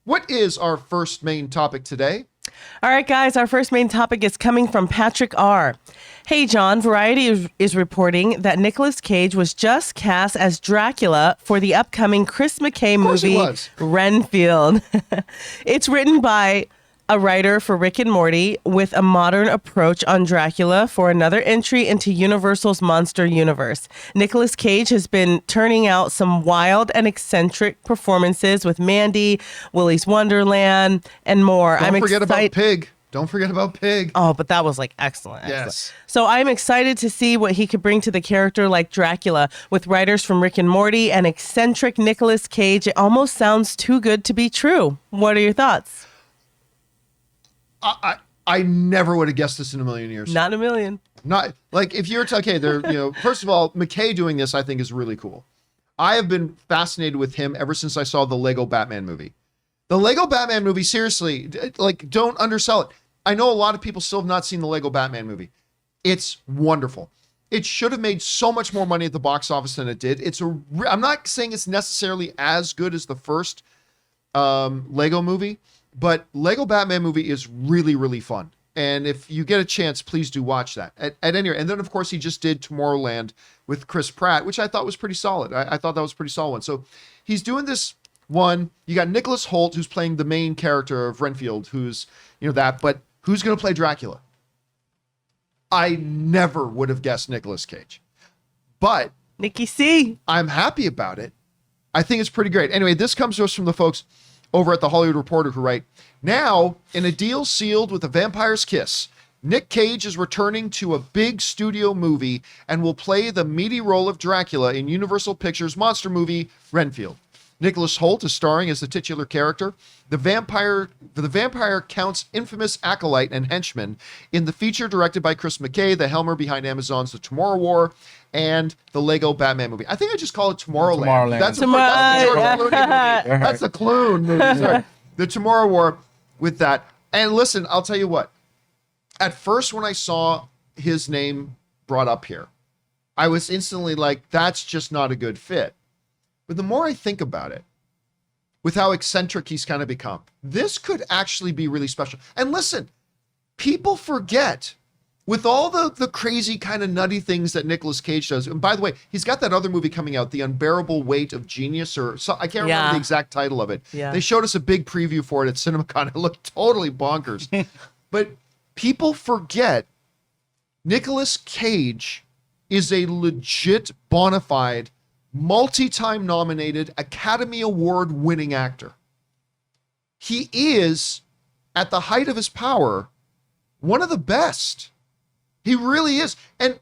What is our first main topic today? All right, guys, our first main topic is coming from Patrick R. Hey, John, Variety is reporting that Nicolas Cage was just cast as Dracula for the upcoming Chris McKay movie, Renfield. It's written by a writer for Rick and Morty with a modern approach on Dracula for another entry into Universal's monster universe. Nicolas Cage has been turning out some wild and eccentric performances with Mandy, Willy's Wonderland, and more. Don't forget about Pig. Don't forget about Pig. Oh, but that was like excellent. Yes. So I'm excited to see what he could bring to the character like Dracula with writers from Rick and Morty and eccentric Nicolas Cage. It almost sounds too good to be true. What are your thoughts? I never would have guessed this in a million years. Not a million. Not like if you're okay. First of all, McKay doing this, I think, is really cool. I have been fascinated with him ever since I saw the Lego Batman movie. The Lego Batman movie, seriously, like, don't undersell it. I know a lot of people still have not seen the Lego Batman movie. It's wonderful. It should have made so much more money at the box office than it did. I'm not saying it's necessarily as good as the first Lego movie, but Lego Batman movie is really, really fun. And if you get a chance, please do watch that at any rate. And then, of course, he just did Tomorrowland with Chris Pratt, which I thought was pretty solid. I thought that was a pretty solid one. So he's doing this one. You got Nicholas Hoult, who's playing the main character of Renfield, who's, but who's going to play Dracula? I never would have guessed Nicolas Cage. But Nicky C. I'm happy about it. I think it's pretty great. Anyway, this comes to us from the folks over at the Hollywood Reporter, who write, now, in a deal sealed with a vampire's kiss, Nick Cage is returning to a big studio movie and will play the meaty role of Dracula in Universal Pictures' monster movie, Renfield. Nicholas Hoult is starring as the titular character, the vampire count's infamous acolyte and henchman, in the feature directed by Chris McKay, the helmer behind Amazon's The Tomorrow War, and the Lego Batman movie. I think I just call it Tomorrowland. That's the George Clooney movie. That's the Clooney movie. Sorry. The Tomorrow War with that. And listen, I'll tell you what. At first, when I saw his name brought up here, I was instantly like, that's just not a good fit. But the more I think about it, with how eccentric he's kind of become, this could actually be really special. And listen, people forget, with all the crazy kind of nutty things that Nicolas Cage does. And by the way, he's got that other movie coming out, The Unbearable Weight of Genius, or so, I can't remember the exact title of it. Yeah. They showed us a big preview for it at CinemaCon. It looked totally bonkers. But people forget Nicolas Cage is a legit, bona fide, multi-time nominated, Academy Award winning actor. He is, at the height of his power, one of the best. He really is. And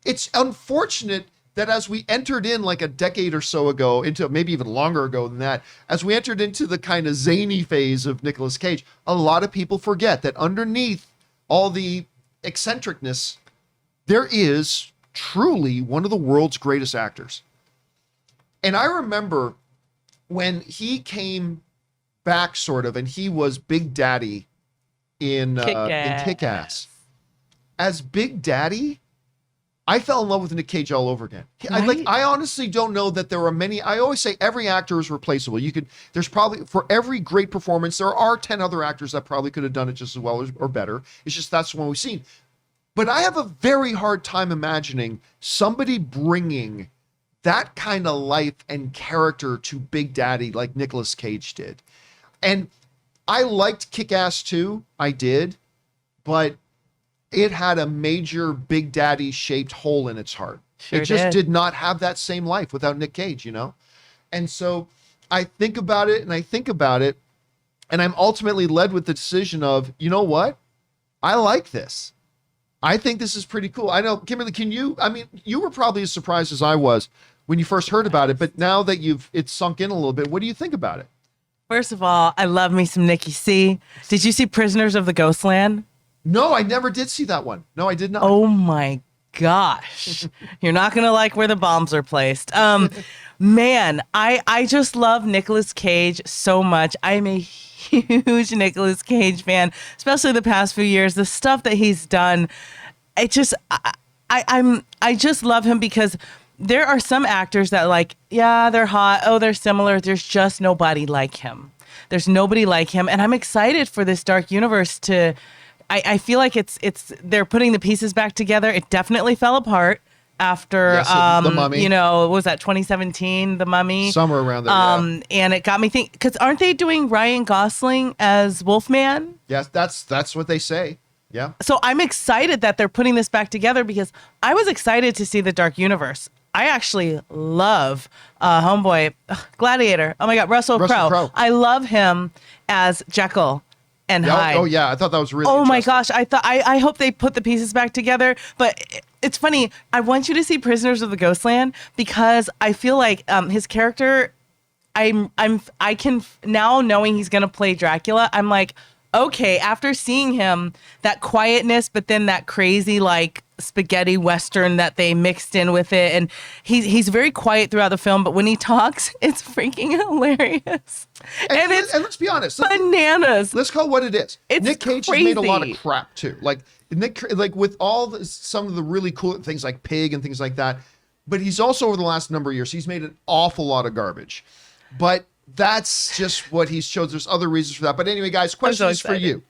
it's unfortunate that as we entered in like a decade or so ago, into maybe even longer ago than that, as we entered into the kind of zany phase of Nicolas Cage, a lot of people forget that underneath all the eccentricness, there is truly one of the world's greatest actors. And I remember when he came back, sort of, and he was Big Daddy in Kick-Ass. As Big Daddy, I fell in love with Nick Cage all over again. Right? I honestly don't know that there are many. I always say every actor is replaceable. There's probably, for every great performance, there are 10 other actors that probably could have done it just as well or better. It's just that's the one we've seen. But I have a very hard time imagining somebody bringing that kind of life and character to Big Daddy like Nicolas Cage did. And I liked Kick-Ass too. I did. But it had a major Big Daddy shaped hole in its heart. It just did not have that same life without Nick Cage, And so I think about it, and I'm ultimately led with the decision of, you know what? I like this. I think this is pretty cool. I know, Kimberly, you were probably as surprised as I was when you first heard about it, but now that it's sunk in a little bit, what do you think about it? First of all, I love me some Nicky C. Did you see Prisoners of the Ghostland? No, I never did see that one. No, I did not. Oh my gosh. You're not going to like where the bombs are placed. Man, I just love Nicolas Cage so much. I'm a huge Nicolas Cage fan, especially the past few years. The stuff that he's done, I just love him because there are some actors that they're hot. Oh, they're similar. There's just nobody like him. There's nobody like him, and I'm excited for this dark universe to. I feel like it's they're putting the pieces back together. It definitely fell apart after The Mummy. what was that 2017, The Mummy? Somewhere around there. And it got me thinking, because aren't they doing Ryan Gosling as Wolfman? Yes, that's what they say. Yeah. So I'm excited that they're putting this back together because I was excited to see the Dark Universe. I actually love Homeboy, Gladiator. Oh my God, Russell Crowe. I love him as Jekyll and Hyde. Oh yeah, I thought that was really. Oh my gosh, I hope they put the pieces back together. But it's funny. I want you to see Prisoners of the Ghostland because I feel like his character. I can now, knowing he's gonna play Dracula. I'm like, okay, after seeing him, that quietness, but then that crazy like spaghetti western that they mixed in with it, and he's very quiet throughout the film, but when he talks, it's freaking hilarious. And let's be honest, bananas. Let's call it what it is. It's Nick Cage crazy. has made a lot of crap too. Like with all some of the really cool things like Pig and things like that. But he's also, over the last number of years, he's made an awful lot of garbage. But that's just what he's chosen. There's other reasons for that. But anyway, guys, question is for you.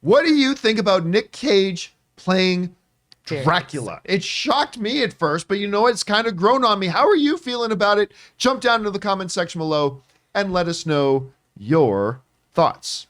What do you think about Nick Cage playing Dracula? It shocked me at first, but you know, it's kind of grown on me. How are you feeling about it? Jump down into the comment section below and let us know your thoughts.